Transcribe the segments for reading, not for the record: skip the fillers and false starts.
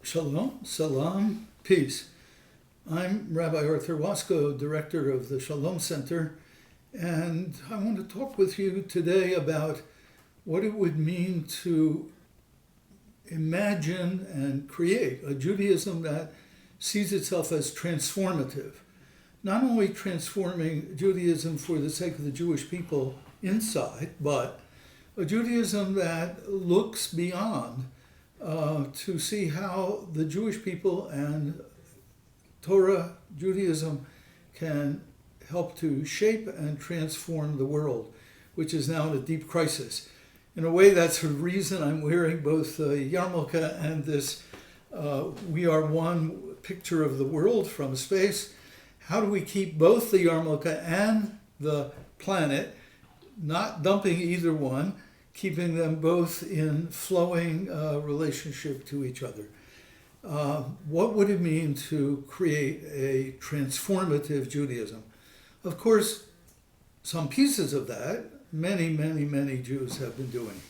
Shalom, salam, peace. I'm Rabbi Arthur Wasko, director of the Shalom Center, and I want to talk with you today about what it would mean to imagine and create a Judaism that sees itself as transformative. Not only transforming Judaism for the sake of the Jewish people inside, but a Judaism that looks beyond to see how the Jewish people and Torah Judaism can help to shape and transform the world, which is now in a deep crisis. In a way, that's the reason I'm wearing both yarmulke and this We Are One picture of the world from space. How do we keep both the yarmulke and the planet, not dumping either one, keeping them both in flowing relationship to each other? What would it mean to create a transformative Judaism? Of course, some pieces of that, many Jews have been doing.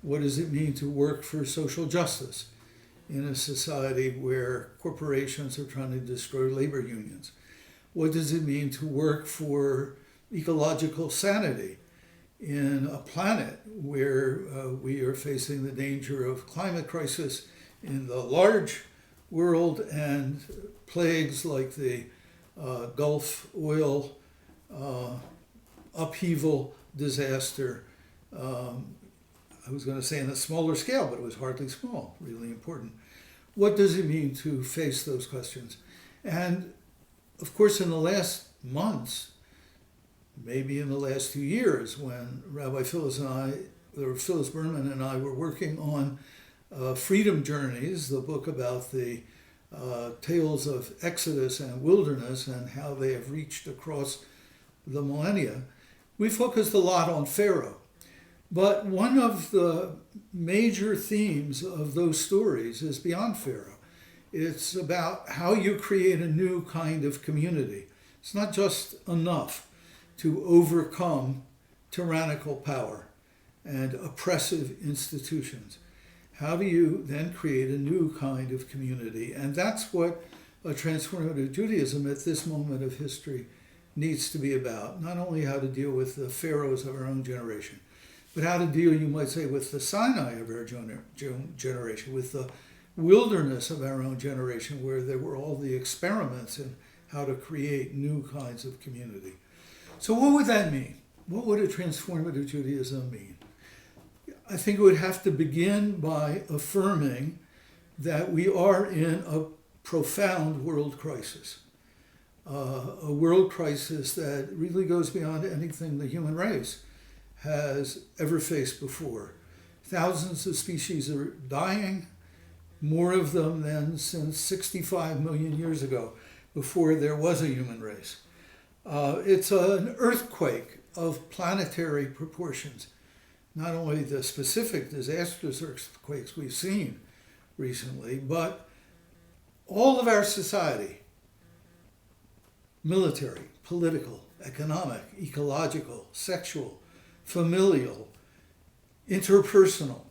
What does it mean to work for social justice in a society where corporations are trying to destroy labor unions? What does it mean to work for ecological sanity in a planet where we are facing the danger of climate crisis in the large world and plagues like the Gulf oil upheaval disaster? I was going to say in a smaller scale, but it was hardly small, really important. What does it mean to face those questions? And of course, in the last months, maybe in the last 2 years, when Rabbi Phyllis Berman and I were working on Freedom Journeys, the book about the tales of Exodus and wilderness and how they have reached across the millennia, we focused a lot on Pharaoh. But one of the major themes of those stories is beyond Pharaoh. It's about how you create a new kind of community. It's not just enough to overcome tyrannical power and oppressive institutions. How do you then create a new kind of community? And that's what a transformative Judaism at this moment of history needs to be about. Not only how to deal with the pharaohs of our own generation, but how to deal, you might say, with the Sinai of our generation, with the wilderness of our own generation, where there were all the experiments in how to create new kinds of community. So what would that mean? What would a transformative Judaism mean? I think it would have to begin by affirming that we are in a profound world crisis. A world crisis that really goes beyond anything the human race has ever faced before. Thousands of species are dying, more of them than since 65 million years ago, before there was a human race. It's an earthquake of planetary proportions. Not only the specific disastrous earthquakes we've seen recently, but all of our society, military, political, economic, ecological, sexual, familial, interpersonal,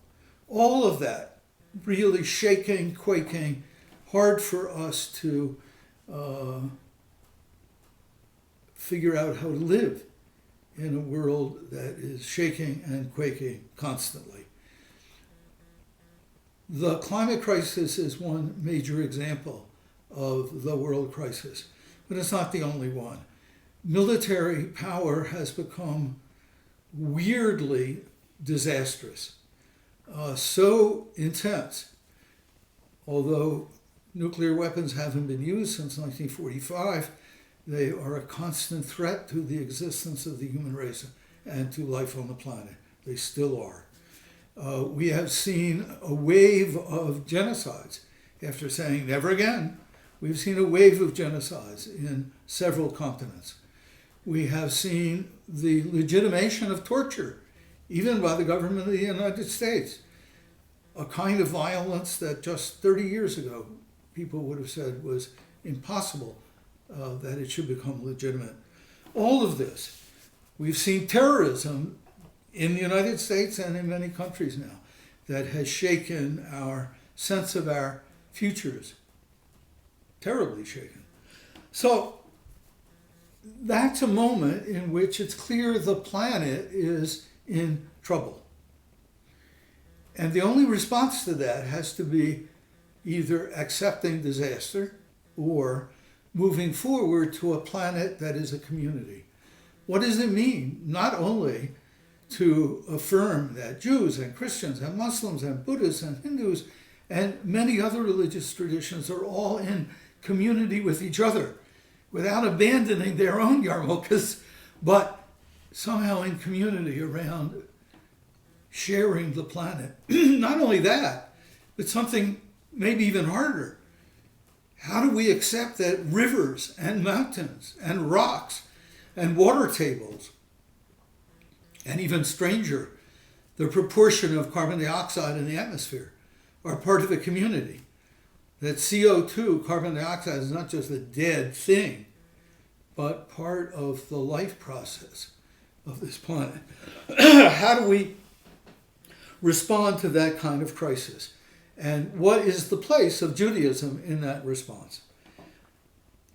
all of that really shaking, quaking, hard for us to figure out how to live in a world that is shaking and quaking constantly. The climate crisis is one major example of the world crisis, but it's not the only one. Military power has become weirdly disastrous, so intense. Although nuclear weapons haven't been used since 1945, they are a constant threat to the existence of the human race and to life on the planet. They still are. We have seen a wave of genocides. After saying never again, we've seen a wave of genocides in several continents. We have seen the legitimation of torture, even by the government of the United States, a kind of violence that just 30 years ago people would have said was impossible, that it should become legitimate. All of this. We've seen terrorism in the United States and in many countries now that has shaken our sense of our futures terribly shaken. So that's a moment in which it's clear the planet is in trouble. And the only response to that has to be either accepting disaster or moving forward to a planet that is a community. What does it mean? Not only to affirm that Jews and Christians and Muslims and Buddhists and Hindus and many other religious traditions are all in community with each other without abandoning their own yarmulkes, but somehow in community around sharing the planet. Not only that, but something maybe even harder. How do we accept that rivers and mountains and rocks and water tables, and even stranger, the proportion of carbon dioxide in the atmosphere, are part of a community? That CO2, carbon dioxide, is not just a dead thing, but part of the life process of this planet. How do we respond to that kind of crisis? And what is the place of Judaism in that response?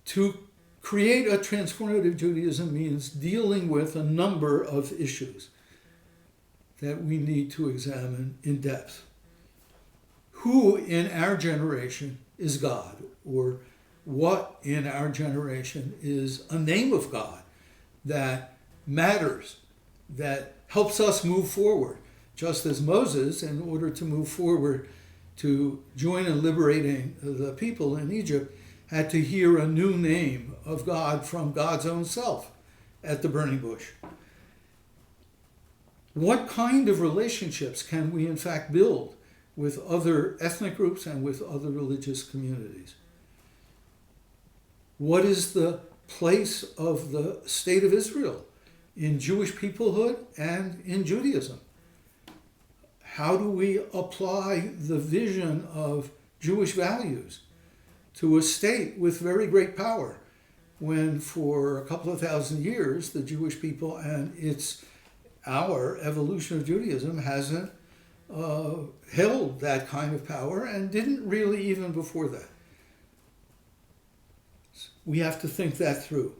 To create a transformative Judaism means dealing with a number of issues that we need to examine in depth. Who in our generation is God? Or what in our generation is a name of God that matters, that helps us move forward? Just as Moses, in order to move forward to join in liberating the people in Egypt, had to hear a new name of God from God's own self at the burning bush. What kind of relationships can we in fact build with other ethnic groups and with other religious communities? What is the place of the state of Israel in Jewish peoplehood and in Judaism? How do we apply the vision of Jewish values to a state with very great power, when for a couple of thousand years the Jewish people and our evolution of Judaism hasn't held that kind of power and didn't really even before that? We have to think that through.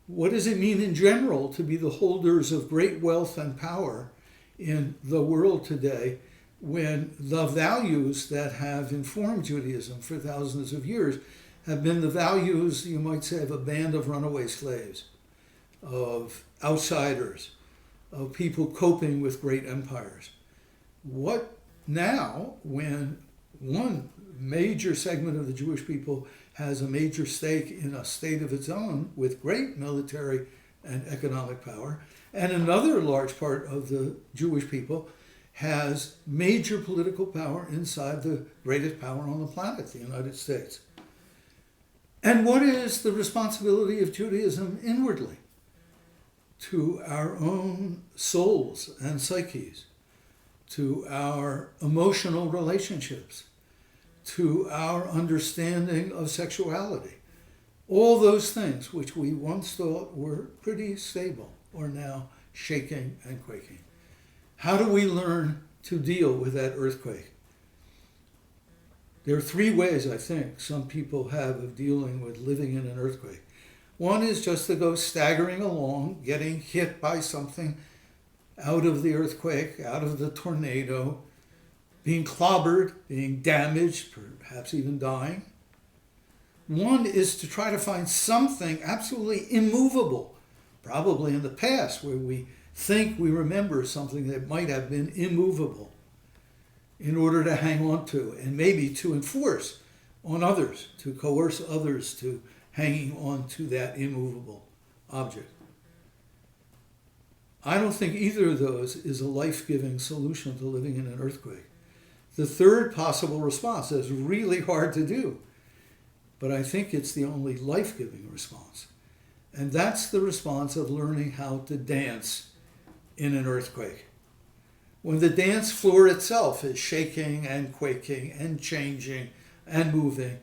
What does it mean in general to be the holders of great wealth and power in the world today, when the values that have informed Judaism for thousands of years have been the values, you might say, of a band of runaway slaves, of outsiders, of people coping with great empires? What now, when one major segment of the Jewish people has a major stake in a state of its own with great military and economic power, and another large part of the Jewish people has major political power inside the greatest power on the planet, the United States? And what is the responsibility of Judaism inwardly to our own souls and psyches, to our emotional relationships, to our understanding of sexuality? All those things which we once thought were pretty stable are now shaking and quaking. How do we learn to deal with that earthquake? There are three ways, I think, some people have of dealing with living in an earthquake. One is just to go staggering along, getting hit by something out of the earthquake, out of the tornado, being clobbered, being damaged, perhaps even dying. One is to try to find something absolutely immovable, probably in the past, where we think we remember something that might have been immovable, in order to hang on to and maybe to enforce on others, to coerce others to hanging on to that immovable object. I don't think either of those is a life-giving solution to living in an earthquake. The third possible response is really hard to do, but I think it's the only life-giving response. And that's the response of learning how to dance in an earthquake. When the dance floor itself is shaking and quaking and changing and moving,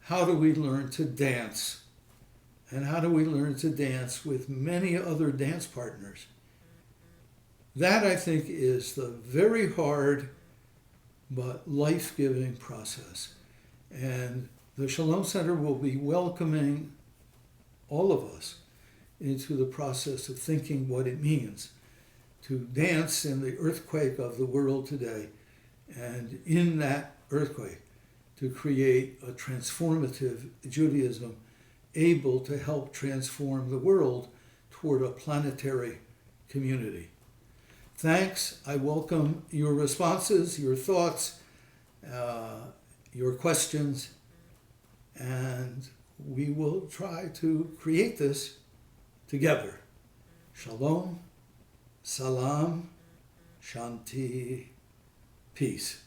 how do we learn to dance? And how do we learn to dance with many other dance partners? That, I think, is the very hard but life-giving process. And the Shalom Center will be welcoming all of us into the process of thinking what it means to dance in the earthquake of the world today, and in that earthquake to create a transformative Judaism able to help transform the world toward a planetary community. Thanks. I welcome your responses, your thoughts, your questions, and we will try to create this together. Shalom, salam, shanti, peace.